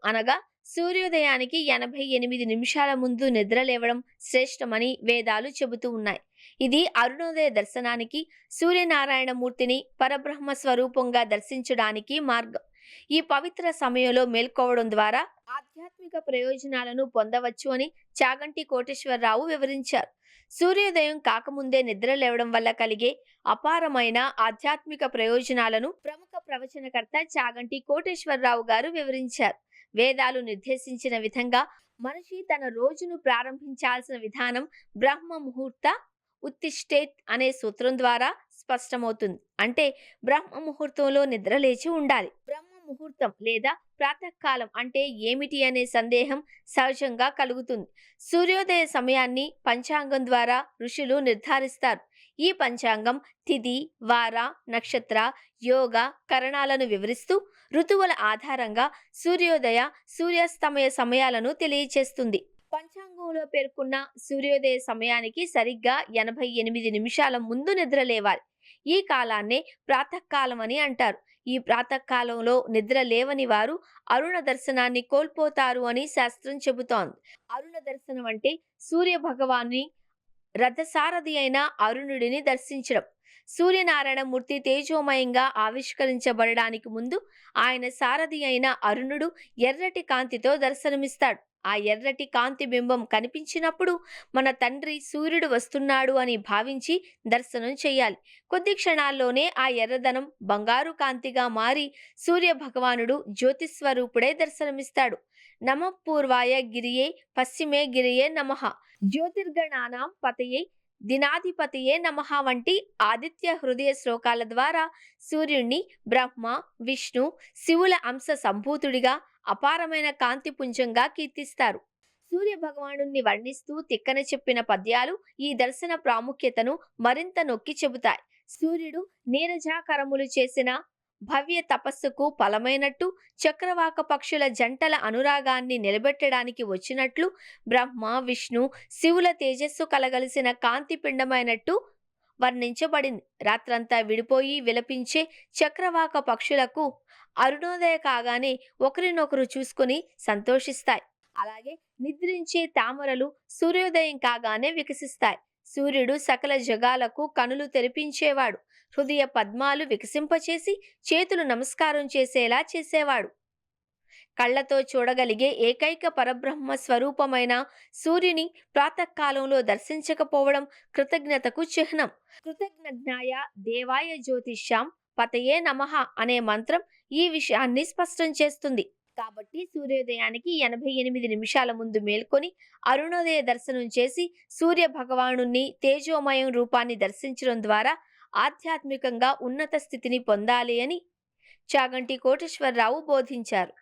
అనగా సూర్యోదయానికి 88 నిమిషాల ముందు నిద్ర లేవడం శ్రేష్టమని వేదాలు చెబుతూ ఉన్నాయి. ఇది అరుణోదయ దర్శనానికి, సూర్యనారాయణ మూర్తిని పరబ్రహ్మ స్వరూపంగా దర్శించడానికి మార్గం. ఈ పవిత్ర సమయంలో మేల్కోవడం ద్వారా ఆధ్యాత్మిక ప్రయోజనాలను పొందవచ్చు అని చాగంటి కోటేశ్వరరావు వివరించారు. సూర్యోదయం కాకముందే నిద్ర లేవడం వల్ల కలిగే అపారమైన ఆధ్యాత్మిక ప్రయోజనాలను ప్రముఖ ప్రవచనకర్త చాగంటి కోటేశ్వరరావు గారు వివరించారు. వేదాలు నిర్దేశించిన విధంగా మనిషి తన రోజును ప్రారంభించాల్సిన విధానం బ్రహ్మ ముహూర్త ఉత్తిష్టేత్ అనే సూత్రం ద్వారా స్పష్టమవుతుంది. అంటే బ్రహ్మ ముహూర్తంలో నిద్ర లేచి ఉండాలి. బ్రహ్మ ముహూర్తం లేదా ప్రాతకాలం అంటే ఏమిటి అనే సందేహం సహజంగా కలుగుతుంది. సూర్యోదయ సమయాన్ని పంచాంగం ద్వారా ఋషులు నిర్ధారిస్తారు. ఈ పంచాంగం తిథి, వార, నక్షత్ర, యోగ, కరణాలను వివరిస్తూ ఋతువుల ఆధారంగా సూర్యోదయ, సూర్యాస్తమయ సమయాలను తెలియచేస్తుంది. పంచాంగంలో పేర్కొన్న సూర్యోదయ సమయానికి సరిగ్గా 88 నిమిషాల ముందు నిద్ర లేవాలి. ఈ కాలాన్నే ప్రాతకాలం అని అంటారు. ఈ ప్రాతకాలంలో నిద్ర లేవని వారు అరుణ దర్శనాన్ని కోల్పోతారు అని శాస్త్రం చెబుతోంది. అరుణ దర్శనం అంటే సూర్య భగవాన్ని రథసారథి అయిన అరుణుడిని దర్శించడం. సూర్యనారాయణ మూర్తి తేజోమయంగా ఆవిష్కరించబడడానికి ముందు ఆయన సారథి అయిన అరుణుడు ఎర్రటి కాంతితో దర్శనమిస్తాడు. ఆ ఎర్రటి కాంతి బింబం కనిపించినప్పుడు మన తండ్రి సూర్యుడు వస్తున్నాడు అని భావించి దర్శనం చేయాలి. కొద్ది క్షణాల్లోనే ఆ ఎర్రదనం బంగారు కాంతిగా మారి సూర్య భగవానుడు జ్యోతిస్వరూపుడే దర్శనమిస్తాడు. నమః పూర్వాయ గిరియే పశ్చిమే గిరియే నమః, జ్యోతిర్గణానాం పతయే దినాధిపతయే నమః వంటి ఆదిత్య హృదయ శ్లోకాల ద్వారా సూర్యుణ్ణి బ్రహ్మ, విష్ణు, శివుల అంశ సంభూతుడిగా అపారమైన కాంతి పుంజంగా కీర్తిస్తారు. సూర్య భగవానుణ్ణి వర్ణిస్తూ తిక్కన చెప్పిన పద్యాలు ఈ దర్శన ప్రాముఖ్యతను మరింత నొక్కి చెబుతాయి. సూర్యుడు నీరజాకరములు చేసిన భవ్య తపస్సుకు ఫలమైనట్టు, చక్రవాక పక్షుల జంటల అనురాగాన్ని నిలబెట్టడానికి వచ్చినట్లు, బ్రహ్మ, విష్ణు, శివుల తేజస్సు కలగలిసిన కాంతి పిండమైనట్టు వర్ణించబడింది. రాత్రంతా విడిపోయి విలపించే చక్రవాక పక్షులకు అరుణోదయ కాగానే ఒకరినొకరు చూసుకుని సంతోషిస్తాయి. అలాగే నిద్రించే తామరలు సూర్యోదయం కాగానే వికసిస్తాయి. సూర్యుడు సకల జగాలకు కనులు తెరిపించేవాడు. హృదయ పద్మాలు వికసింపచేసి చేతులు నమస్కారం చేసేలా చేసేవాడు. కళ్లతో చూడగలిగే ఏకైక పరబ్రహ్మ స్వరూపమైన సూర్యుని ప్రాతకాలంలో దర్శించకపోవడం కృతజ్ఞతకు చిహ్నం. కృతజ్ఞజ్ఞాయ దేవాయ జ్యోతిష్యాం పతయే నమః అనే మంత్రం ఈ విషయాన్ని స్పష్టం చేస్తుంది. కాబట్టి సూర్యోదయానికి 88 నిమిషాల ముందు మేల్కొని అరుణోదయ దర్శనం చేసి సూర్య భగవానుణ్ణి తేజోమయం రూపాన్ని దర్శించడం ద్వారా ఆధ్యాత్మికంగా ఉన్నత స్థితిని పొందాలి అని చాగంటి కోటేశ్వరరావు బోధించారు.